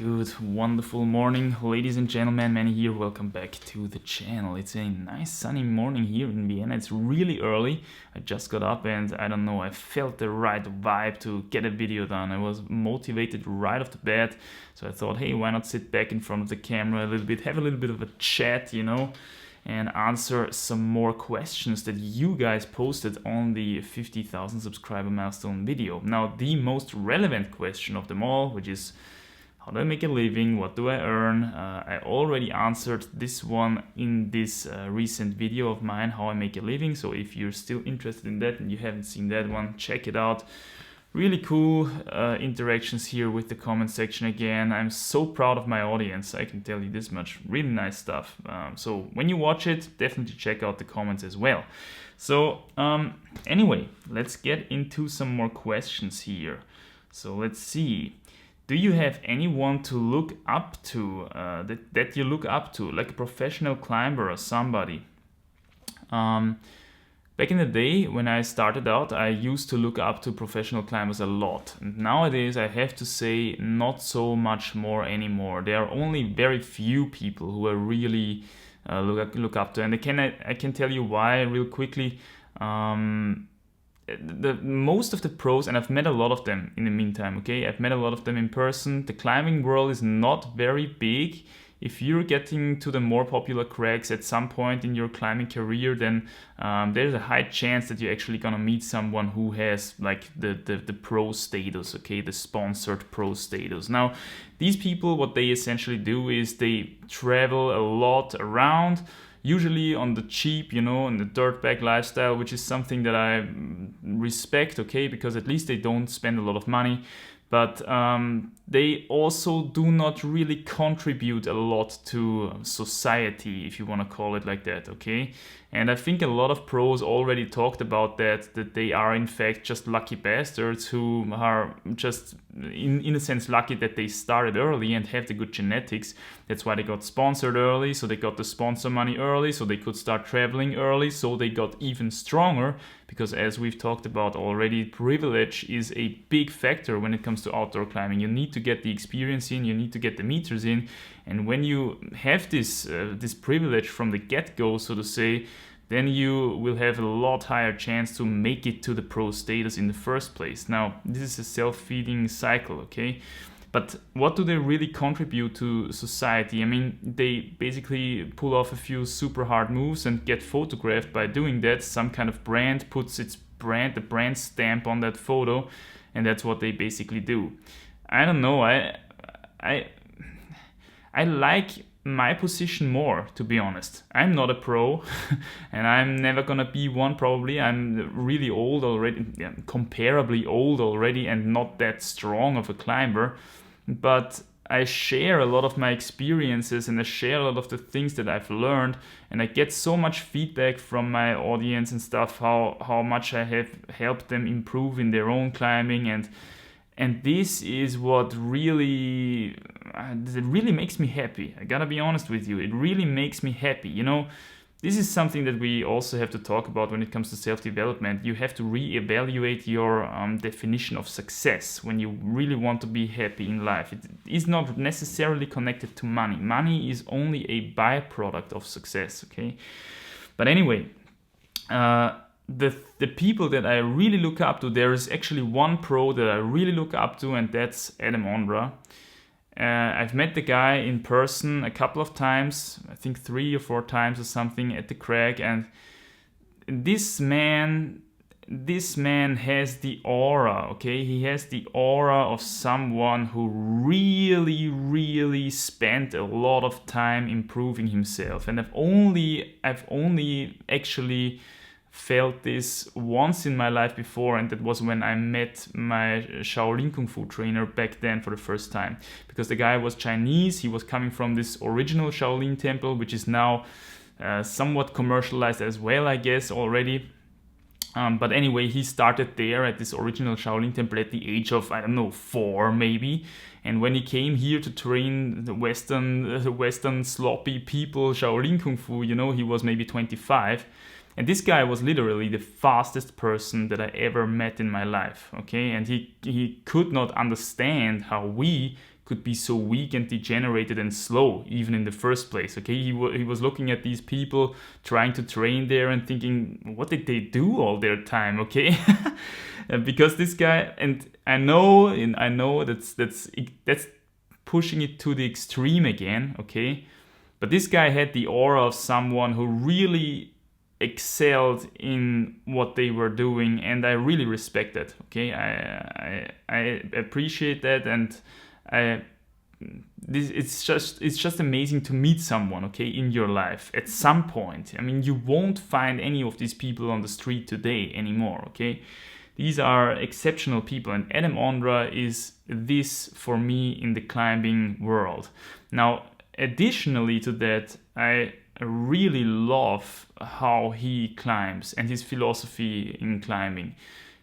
Good, wonderful morning, ladies and gentlemen. Manny here. Welcome back to the channel. It's a nice sunny morning here in Vienna. It's really early. I just got up and I don't know, I felt the right vibe to get a video done. I was motivated right off the bat. So I thought, hey, why not sit back in front of the camera a little bit, have a little bit of a chat, and answer some more questions that you guys posted on the 50,000 subscriber milestone video. Now, the most relevant question of them all, which is, how do I make a living? What do I earn? I already answered this one in this recent video of mine, how I make a living. So if you're still interested in that and you haven't seen that one, check it out. Really cool interactions here with the comment section again. I'm so proud of my audience, I can tell you this much. Really nice stuff. So when you watch it, definitely check out the comments as well. So anyway, let's get into some more questions here. So let's see. Do you have anyone to look up to, that you look up to, like a professional climber or somebody? Back in the day, when I started out, I used to look up to professional climbers a lot. And nowadays, I have to say, not so much more anymore. There are only very few people who I really look up to. And I can tell you why real quickly. Most of the pros, and I've met a lot of them in the meantime, okay? I've met a lot of them in person. The climbing world is not very big. If you're getting to the more popular crags at some point in your climbing career, then there's a high chance that you're actually gonna meet someone who has like the pro status, okay? The sponsored pro status. Now, these people, what they essentially do is they travel a lot around, usually on the cheap, in the dirtbag lifestyle, which is something that I respect, okay, because at least they don't spend a lot of money. But they also do not really contribute a lot to society, if you want to call it like that, okay? And I think a lot of pros already talked about that they are in fact just lucky bastards who are just, in a sense, lucky that they started early and have the good genetics. That's why they got sponsored early, so they got the sponsor money early, so they could start traveling early, so they got even stronger. Because as we've talked about already, privilege is a big factor when it comes to outdoor climbing. You need to get the experience in, you need to get the meters in, and when you have this privilege from the get-go, so to say, then you will have a lot higher chance to make it to the pro status in the first place. Now, this is a self-feeding cycle, okay? But what do they really contribute to society? I mean, they basically pull off a few super hard moves and get photographed by doing that. Some kind of brand puts the brand stamp on that photo, and that's what they basically do. I don't know. I like my position more, to be honest. I'm not a pro, and I'm never gonna be one probably. I'm really old already, comparably old already, and not that strong of a climber. But I share a lot of my experiences and I share a lot of the things that I've learned, and I get so much feedback from my audience and stuff, how much I have helped them improve in their own climbing, and this is what really makes me happy. I gotta be honest with you, it really makes me happy. This is something that we also have to talk about when it comes to self-development. You have to reevaluate your definition of success when you really want to be happy in life. It is not necessarily connected to money. Money is only a byproduct of success, okay? But anyway, the people that I really look up to, there is actually one pro that I really look up to, and that's Adam Ondra. I've met the guy in person a couple of times, I think 3 or 4 times or something at the crag, and this man has the aura, okay? He has the aura of someone who really spent a lot of time improving himself. And I've only actually felt this once in my life before, and that was when I met my Shaolin Kung Fu trainer back then for the first time. Because the guy was Chinese, he was coming from this original Shaolin temple, which is now somewhat commercialized as well, I guess, already. But anyway, he started there at this original Shaolin temple at the age of, 4 maybe. And when he came here to train the Western sloppy people Shaolin Kung Fu, he was maybe 25. And this guy was literally the fastest person that I ever met in my life, okay? And he could not understand how we could be so weak and degenerated and slow, even in the first place, okay? He was looking at these people trying to train there and thinking, what did they do all their time, okay? Because this guy, and I know that's pushing it to the extreme again, okay? But this guy had the aura of someone who really excelled in what they were doing, and I really respect that, okay? I appreciate that, and it's just amazing to meet someone, okay, in your life at some point. I mean, you won't find any of these people on the street today anymore, okay? These are exceptional people, and Adam Ondra is this for me in the climbing world. Now, additionally to that, I really love how he climbs and his philosophy in climbing.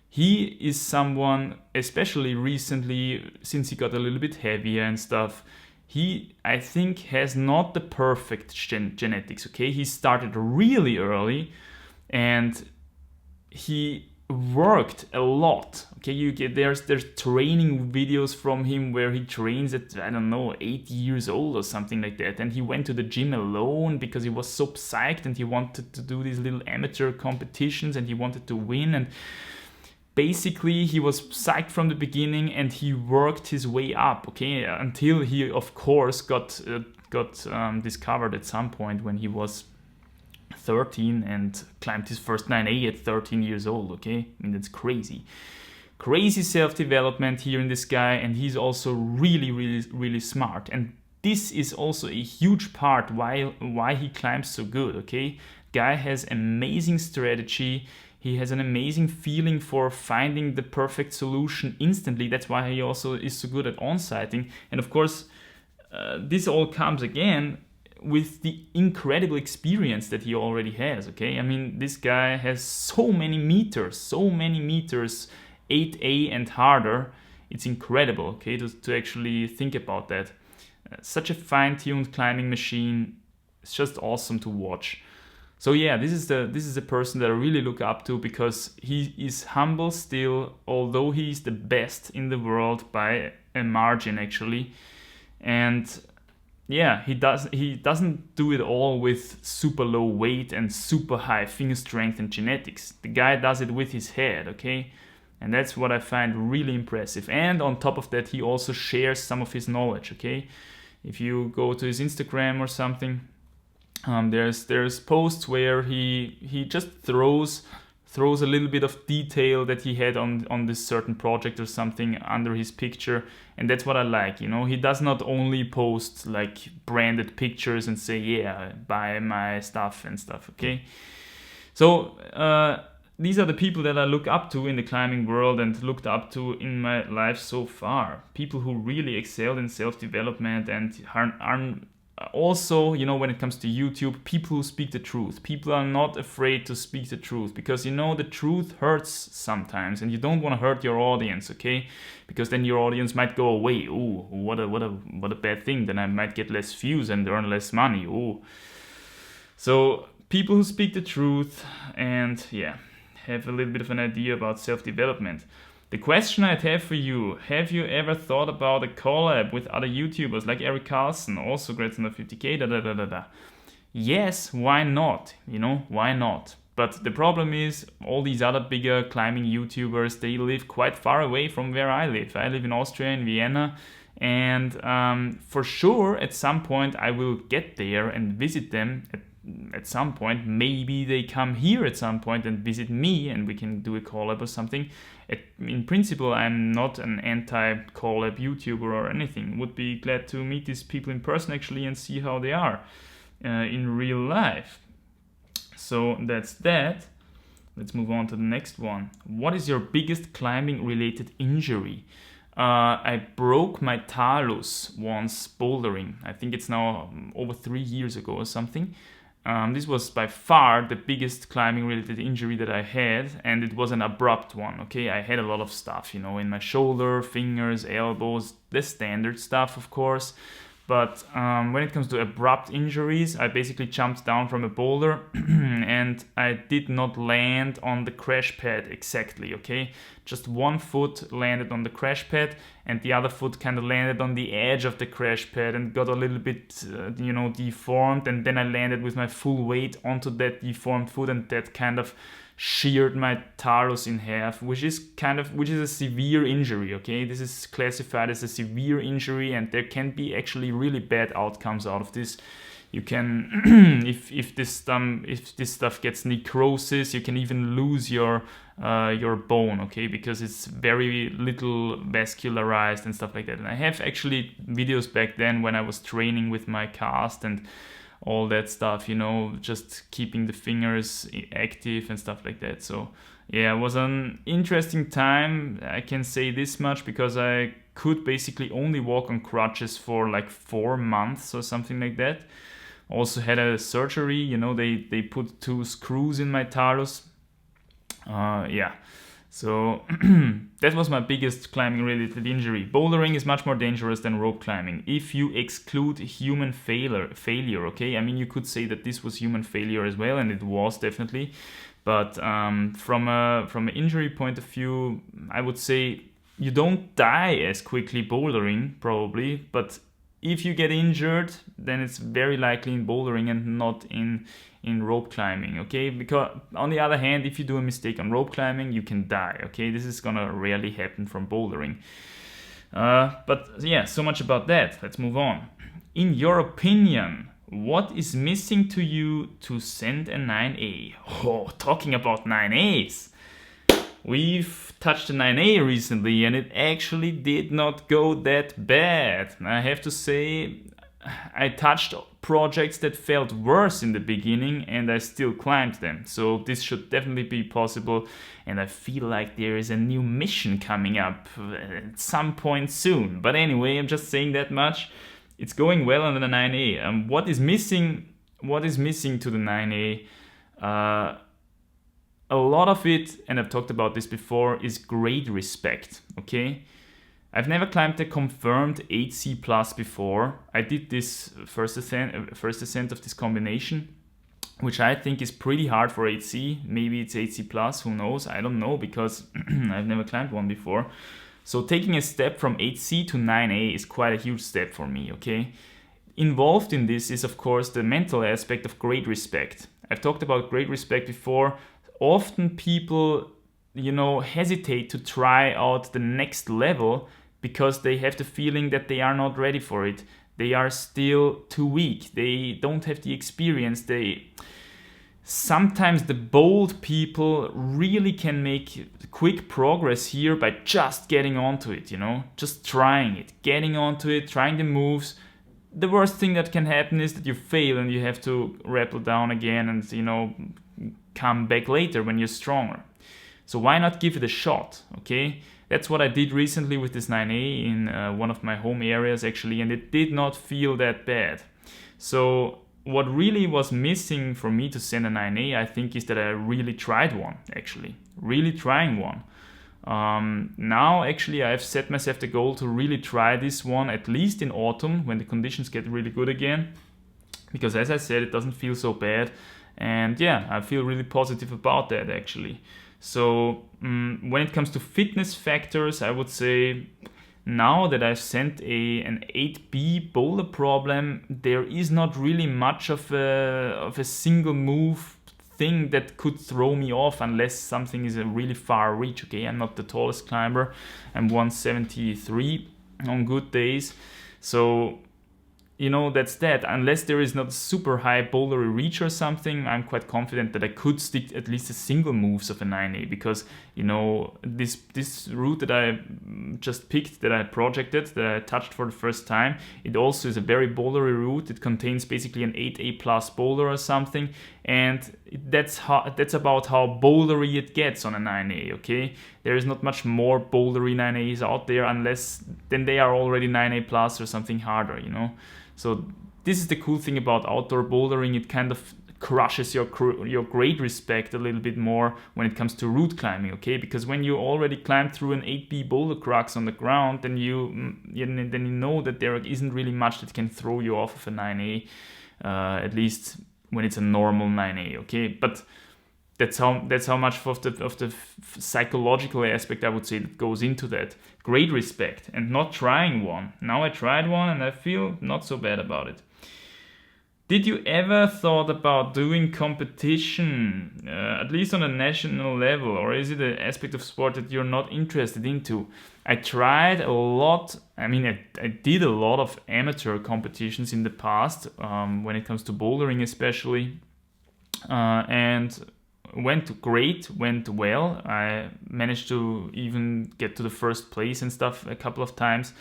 He is someone, especially recently, since he got a little bit heavier and stuff, he, I think, has not the perfect genetics, okay? He started really early and he worked a lot, okay? There's training videos from him where he trains at, I don't know, 8 years old or something like that, and he went to the gym alone because he was so psyched and he wanted to do these little amateur competitions and he wanted to win, and basically he was psyched from the beginning and he worked his way up, okay, until he of course got discovered at some point when he was 13 and climbed his first 9A at 13 years old, okay? I mean, that's crazy. Crazy self-development here in this guy, and he's also really, really, really smart. And this is also a huge part why he climbs so good, okay? Guy has amazing strategy. He has an amazing feeling for finding the perfect solution instantly. That's why he also is so good at on-sighting. And of course, this all comes again with the incredible experience that he already has, okay? I mean, this guy has so many meters, 8A and harder. It's incredible, okay, to actually think about that. Such a fine-tuned climbing machine. It's just awesome to watch. So yeah, this is the person that I really look up to, because he is humble still, although he's the best in the world by a margin actually. And yeah, he doesn't do it all with super low weight and super high finger strength and genetics. The guy does it with his head, okay? And that's what I find really impressive. And on top of that, he also shares some of his knowledge, okay? If you go to his Instagram or something, there's posts where he just throws a little bit of detail that he had on this certain project or something under his picture, and that's what I like, you know. He does not only post like branded pictures and say, yeah, buy my stuff and stuff, okay? So these are the people that I look up to in the climbing world and looked up to in my life so far. People who really excel in self-development and are also, you know, when it comes to YouTube, people who speak the truth. People are not afraid to speak the truth, because, you know, the truth hurts sometimes and you don't want to hurt your audience, okay? Because then your audience might go away. Ooh, what a bad thing. Then I might get less views and earn less money. Ooh. So people who speak the truth and, yeah, have a little bit of an idea about self-development. The question I'd have for you, have you ever thought about a collab with other YouTubers like Eric Carlson, also grades under 50k, Yes, why not? You know, why not? But the problem is, all these other bigger climbing YouTubers, they live quite far away from where I live. I live in Austria, in Vienna, and for sure, at some point, I will get there and visit them at some point. Maybe they come here at some point and visit me and we can do a collab or something. In principle, I'm not an anti-collab YouTuber or anything. Would be glad to meet these people in person actually and see how they are in real life. So that's that. Let's move on to the next one. What is your biggest climbing related injury? I broke my talus once bouldering. I think it's now over 3 years ago or something. This was by far the biggest climbing related injury that I had, and it was an abrupt one, okay? I had a lot of stuff, you know, in my shoulder, fingers, elbows, the standard stuff, of course, But when it comes to abrupt injuries, I basically jumped down from a boulder and I did not land on the crash pad exactly, okay? Just one foot landed on the crash pad and the other foot kind of landed on the edge of the crash pad and got a little bit, deformed, and then I landed with my full weight onto that deformed foot, and that kind of sheared my talus in half, which is a severe injury, okay? This is classified as a severe injury, and there can be actually really bad outcomes out of this. You can, if this stuff gets necrosis, you can even lose your bone, okay? Because it's very little vascularized and stuff like that. And I have actually videos back then when I was training with my cast and all that stuff, just keeping the fingers active and stuff like that. So yeah, it was an interesting time. I can say this much because I could basically only walk on crutches for like 4 months or something like that. Also had a surgery, they put 2 screws in my talus. So that was my biggest climbing related injury. Bouldering is much more dangerous than rope climbing if you exclude human failure, okay? I mean, you could say that this was human failure as well, and it was definitely. But from an injury point of view, I would say you don't die as quickly bouldering, probably, but if you get injured, then it's very likely in bouldering and not in rope climbing, okay? Because on the other hand, if you do a mistake on rope climbing, you can die, okay? This is gonna rarely happen from bouldering. But yeah, so much about that. Let's move on. In your opinion, what is missing to you to send a 9A? Oh, talking about 9As. We've touched a 9A recently and it actually did not go that bad. I have to say, I touched projects that felt worse in the beginning and I still climbed them. So this should definitely be possible, and I feel like there is a new mission coming up at some point soon. But anyway, I'm just saying that much. It's going well on the 9A. What is missing to the 9A? A lot of it, and I've talked about this before, is grade respect, okay? I've never climbed a confirmed 8C plus before. I did this first ascent of this combination, which I think is pretty hard for 8C. Maybe it's 8C plus, who knows? I don't know, because I've never climbed one before. So taking a step from 8C to 9A is quite a huge step for me, okay? Involved in this is, of course, the mental aspect of grade respect. I've talked about grade respect before. Often people, hesitate to try out the next level because they have the feeling that they are not ready for it. They are still too weak. They don't have the experience. Sometimes the bold people really can make quick progress here by just getting onto it, just trying it, getting onto it, trying the moves. The worst thing that can happen is that you fail and you have to rappel down again and, come back later when you're stronger. So why not give it a shot, okay? That's what I did recently with this 9A in one of my home areas actually, and it did not feel that bad. So what really was missing for me to send a 9A, I think, is that I really tried one, actually. Really trying one. Now actually I've set myself the goal to really try this one at least in autumn when the conditions get really good again, because as I said, it doesn't feel so bad. And yeah, I feel really positive about that actually. So when it comes to fitness factors, I would say now that I've sent an 8B boulder problem, there is not really much of a single move thing that could throw me off unless something is a really far reach, okay? I'm not the tallest climber. I'm 173 on good days. So that's that. Unless there is not super high bouldery reach or something, I'm quite confident that I could stick at least a single moves of a 9A, because this route that I just picked, that I projected, that I touched for the first time, it also is a very bouldery route. It contains basically an 8A plus boulder or something, and that's about how bouldery it gets on a 9A, okay? There is not much more bouldery 9As out there, unless then they are already 9A plus or something harder, So this is the cool thing about outdoor bouldering. It kind of crushes your grade respect a little bit more when it comes to route climbing, okay? Because when you already climb through an 8B boulder crux on the ground, then you know that there isn't really much that can throw you off of a 9A, at least when it's a normal 9A, okay? But that's how much of the psychological aspect, I would say, that goes into that. Grade respect and not trying one. Now I tried one and I feel not so bad about it. Did you ever thought about doing competition, at least on a national level, or is it an aspect of sport that you're not interested into? I tried a lot. I mean, I did a lot of amateur competitions in the past, when it comes to bouldering especially, and went well. I managed to even get to the first place and stuff a couple of times.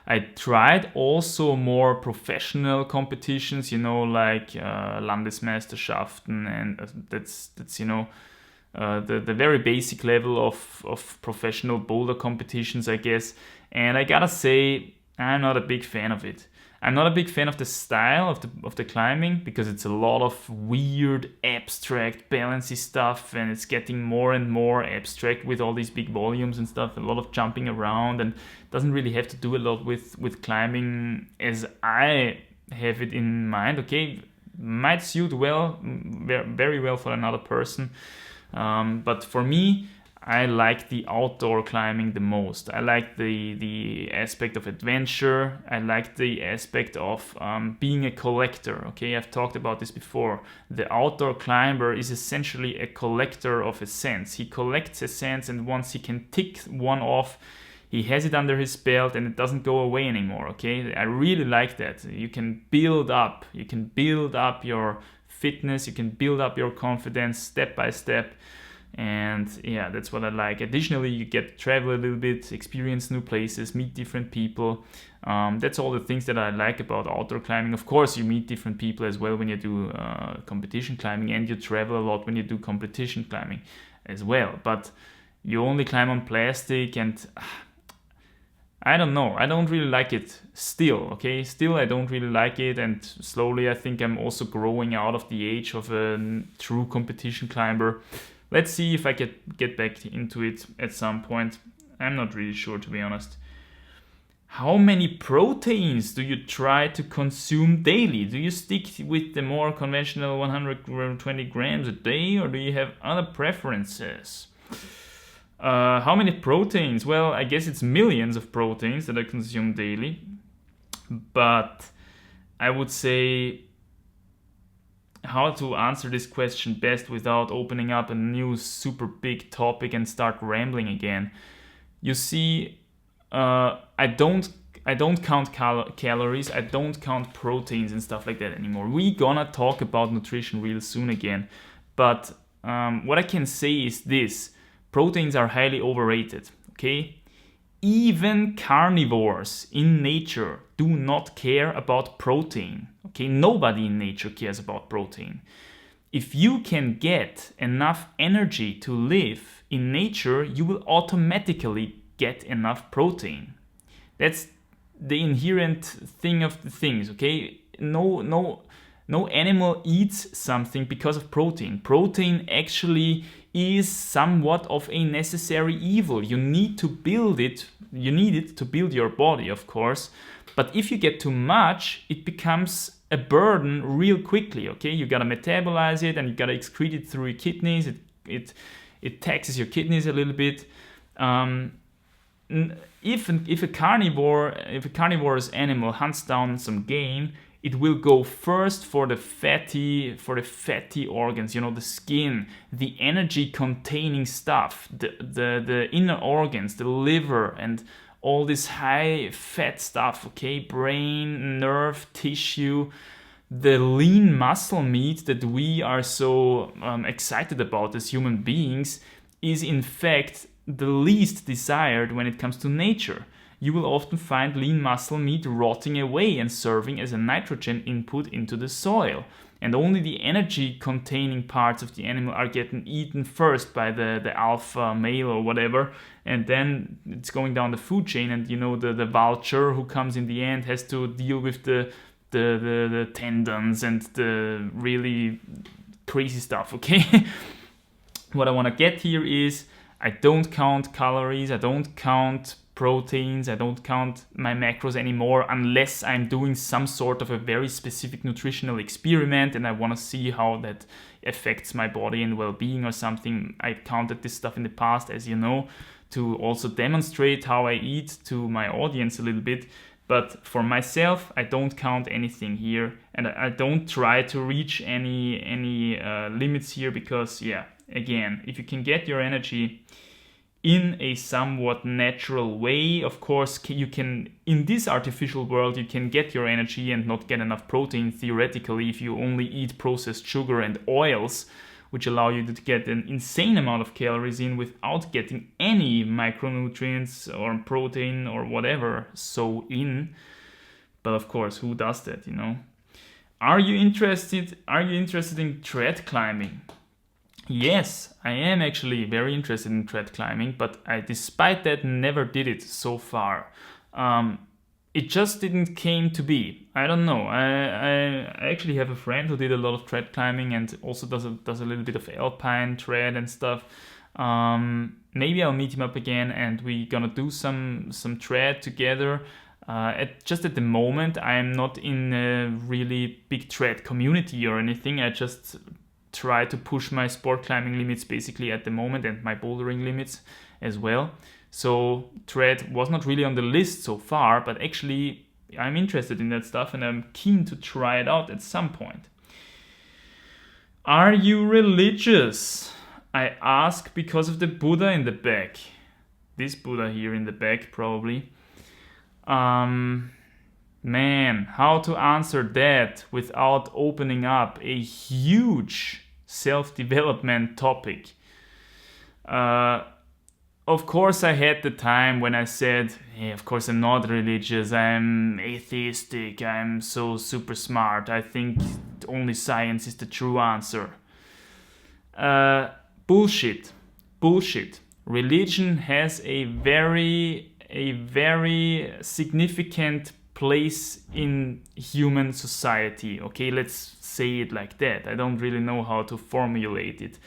I tried also more professional competitions, like Landesmeisterschaften, and that's the very basic level of professional boulder competitions, I guess. And I gotta say, I'm not a big fan of it. I'm not a big fan of the style of the climbing, because it's a lot of weird, abstract, balancy stuff, and it's getting more and more abstract with all these big volumes and stuff, a lot of jumping around, and doesn't really have to do a lot with climbing as I have it in mind. Okay, might suit well, very well for another person, but for me, I like the outdoor climbing the most. I like the aspect of adventure. I like the aspect of being a collector. Okay, I've talked about this before. The outdoor climber is essentially a collector of essence. He collects essence, and once he can tick one off, he has it under his belt and it doesn't go away anymore. Okay, I really like that. You can build up your fitness. You can build up your confidence step by step. And yeah, that's what I like. Additionally, you get to travel a little bit, experience new places, meet different people. That's all the things that I like about outdoor climbing. Of course, you meet different people as well when you do competition climbing, and you travel a lot when you do competition climbing as well. But you only climb on plastic, and I don't know. I don't really like it still, okay? Still, I don't really like it, and slowly I think I'm also growing out of the age of a true competition climber. Let's see if I get back into it at some point. I'm not really sure, to be honest. How many proteins do you try to consume daily? Do you stick with the more conventional 120 grams a day, or do you have other preferences? How many proteins? Well, I guess it's millions of proteins that I consume daily. But I would say, how to answer this question best without opening up a new super big topic and start rambling again. You see, I don't count calories, I don't count proteins and stuff like that anymore. We're gonna talk about nutrition real soon again, but what I can say is this: proteins are highly overrated, okay? Even carnivores in nature do not care about protein. Okay, nobody in nature cares about protein. If you can get enough energy to live in nature, you will automatically get enough protein. That's the inherent thing of the things, okay? No animal eats something because of protein. Protein actually is somewhat of a necessary evil. You need to build it. You need it to build your body, of course. But if you get too much, it becomes a burden real quickly, okay? You gotta metabolize it and you gotta excrete it through your kidneys. It taxes your kidneys a little bit. If a carnivorous animal hunts down some game, it will go first for the fatty organs, the skin, the energy containing stuff, the inner organs, the liver, and all this high fat stuff, okay? Brain, nerve, tissue, the lean muscle meat that we are so excited about as human beings is in fact the least desired when it comes to nature. You will often find lean muscle meat rotting away and serving as a nitrogen input into the soil. And only the energy containing parts of the animal are getting eaten first by the alpha male or whatever, and then it's going down the food chain, and the vulture who comes in the end has to deal with the tendons and the really crazy stuff, okay? What I want to get here is I don't count calories, I don't count proteins, I don't count my macros anymore unless I'm doing some sort of a very specific nutritional experiment and I want to see how that affects my body and well-being or something. I counted this stuff in the past, as you know, to also demonstrate how I eat to my audience a little bit. But for myself, I don't count anything here, and I don't try to reach any limits here because, yeah, again, if you can get your energy in a somewhat natural way, of course, you can, in this artificial world, you can get your energy and not get enough protein theoretically if you only eat processed sugar and oils, which allow you to get an insane amount of calories in without getting any micronutrients or protein or whatever in. But of course, who does that, you know? Are you interested in trad climbing? Yes, I am actually very interested in trad climbing, but I, despite that, never did it so far. It just didn't came to be. I don't know. I actually have a friend who did a lot of trad climbing and also does a little bit of alpine trad and stuff. Maybe I'll meet him up again and we're gonna do some trad together. At the moment, I'm not in a really big trad community or anything. I just try to push my sport climbing limits basically at the moment and my bouldering limits as well. So trad was not really on the list so far, but actually I'm interested in that stuff and I'm keen to try it out at some point. Are you religious? I ask because of the Buddha in the back. This Buddha here in the back probably. Man, how to answer that without opening up a huge self-development topic? Of course, I had the time when I said, hey, of course I'm not religious, I'm atheistic, I'm so super smart, I think only science is the true answer. Bullshit. Religion has a very significant place in human society. Okay, let's say it like that. I don't really know how to formulate it.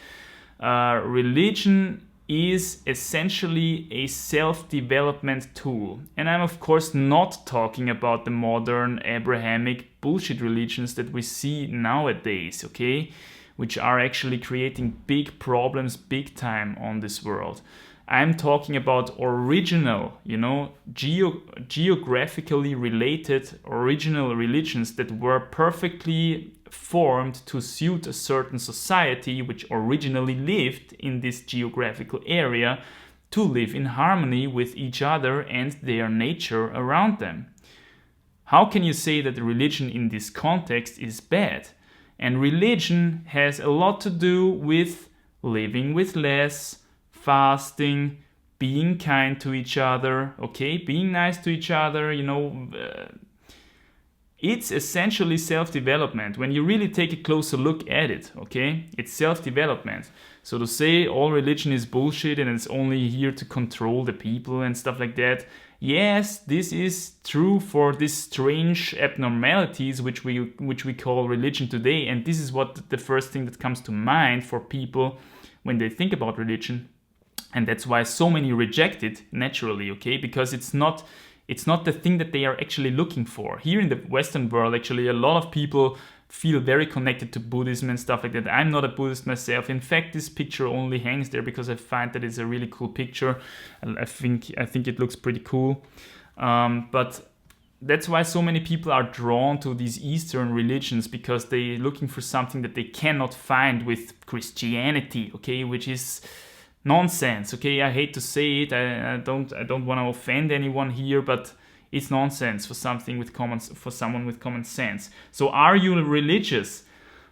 Religion is essentially a self-development tool. And I'm of course not talking about the modern Abrahamic bullshit religions that we see nowadays, okay? Which are actually creating big problems big time on this world. I'm talking about original, geographically related original religions that were perfectly formed to suit a certain society which originally lived in this geographical area to live in harmony with each other and their nature around them. How can you say that religion in this context is bad? And religion has a lot to do with living with less, fasting, being kind to each other, okay? Being nice to each other, it's essentially self-development. When you really take a closer look at it, okay? It's self-development. So to say all religion is bullshit and it's only here to control the people and stuff like that, yes, this is true for these strange abnormalities which we call religion today, and this is what the first thing that comes to mind for people when they think about religion. And that's why so many reject it naturally, okay? Because it's not the thing that they are actually looking for. Here in the Western world, actually, a lot of people feel very connected to Buddhism and stuff like that. I'm not a Buddhist myself. In fact, this picture only hangs there because I find that it's a really cool picture. I think it looks pretty cool. But that's why so many people are drawn to these Eastern religions, because they're looking for something that they cannot find with Christianity, okay, which is nonsense, okay? I hate to say it. I don't want to offend anyone here, but it's nonsense for someone with common sense. So, are you religious?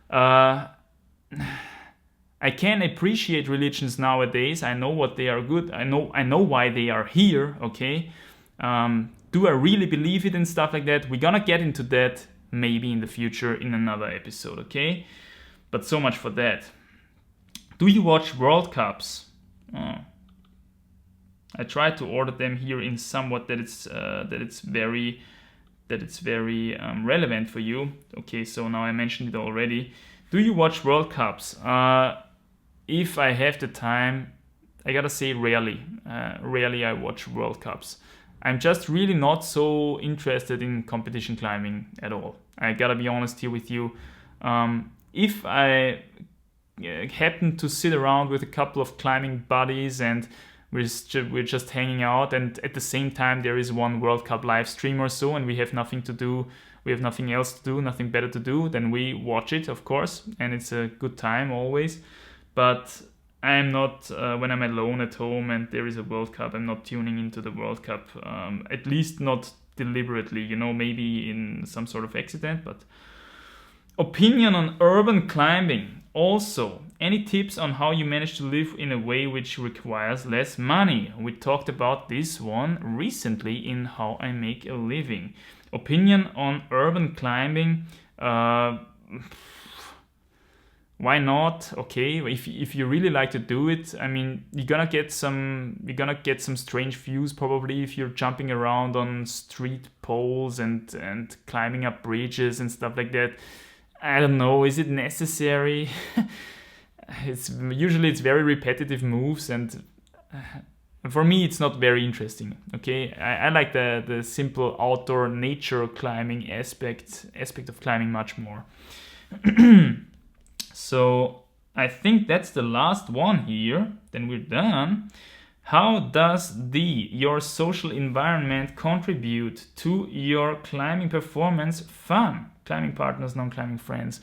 I can appreciate religions nowadays. I know what they are good. I know why they are here, okay? Do I really believe it and stuff like that? We're gonna get into that maybe in the future in another episode, okay? But so much for that. Do you watch World Cups? I try to order them here in somewhat that it's very relevant for you. Okay, so now I mentioned it already. Do you watch World Cups? If I have the time, I gotta say rarely. Rarely I watch World Cups. I'm just really not so interested in competition climbing at all. I gotta be honest here with you. If I happen to sit around with a couple of climbing buddies and we're just hanging out, and at the same time there is one World Cup live stream or so, and we have nothing to do, we have nothing else to do, nothing better to do, then we watch it, of course, and it's a good time always. But I'm not, when I'm alone at home and there is a World Cup, I'm not tuning into the World Cup, at least not deliberately, you know, maybe in some sort of accident. But opinion on urban climbing. Also, any tips on how you manage to live in a way which requires less money? We talked about this one recently in How I Make a Living. Opinion on urban climbing. Why not? Okay, if you really like to do it, I mean, you're gonna get some strange views probably if you're jumping around on street poles and climbing up bridges and stuff like that. I don't know, is it necessary? It's very repetitive moves, and for me it's not very interesting. Okay, I like the simple outdoor nature climbing aspect of climbing much more. So I think that's the last one here. Then we're done. How does your social environment contribute to your climbing performance? Fun. Climbing partners, non-climbing friends.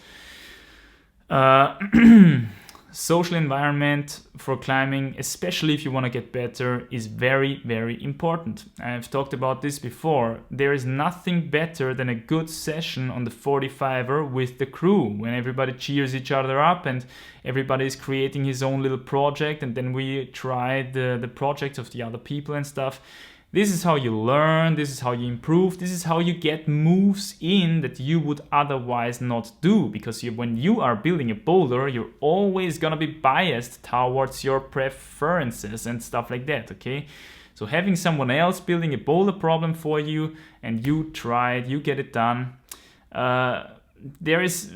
Social environment for climbing, especially if you want to get better, is very, very important. I've talked about this before. There is nothing better than a good session on the 45er with the crew, when everybody cheers each other up and everybody is creating his own little project, and then we try the projects of the other people and stuff. This is how you learn, this is how you improve, this is how you get moves in that you would otherwise not do, because when you are building a boulder, you're always gonna be biased towards your preferences and stuff like that, okay? So having someone else building a boulder problem for you and you try it, you get it done, there's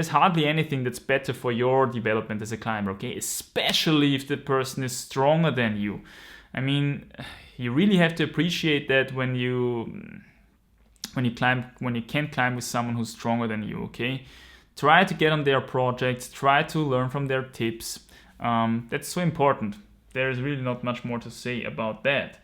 hardly anything that's better for your development as a climber, okay? Especially if the person is stronger than you. I mean, you really have to appreciate that when you can climb with someone who's stronger than you, okay? Try to get on their projects, try to learn from their tips. That's so important. There's really not much more to say about that.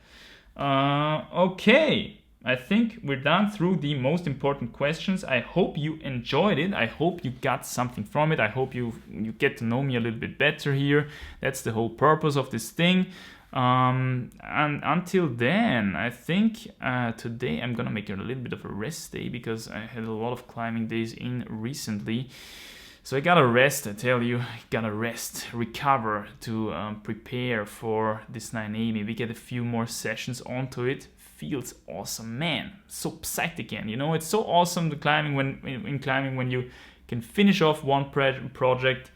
Okay, I think we're done through the most important questions. I hope you enjoyed it. I hope you got something from it. I hope you get to know me a little bit better here. That's the whole purpose of this thing. And until then, I think today I'm gonna make it a little bit of a rest day, because I had a lot of climbing days in recently. So I gotta rest, I tell you, gotta rest, recover to prepare for this 9A. Maybe get a few more sessions onto it. Feels awesome, man. So psyched again. You know, it's so awesome to climbing when you can finish off one project.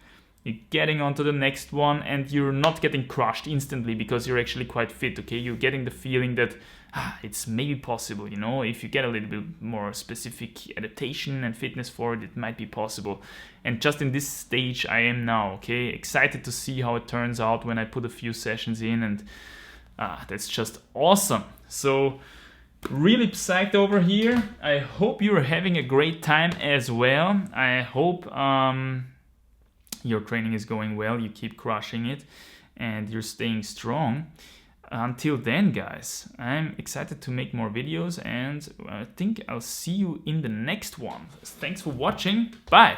You're getting onto the next one and you're not getting crushed instantly because you're actually quite fit, okay? You're getting the feeling that it's maybe possible, you know? If you get a little bit more specific adaptation and fitness for it, it might be possible. And just in this stage I am now, okay? Excited to see how it turns out when I put a few sessions in, and that's just awesome. So really psyched over here. I hope you're having a great time as well. I hope your training is going well, you keep crushing it, and you're staying strong. Until then, guys, I'm excited to make more videos, and I think I'll see you in the next one. Thanks for watching. Bye!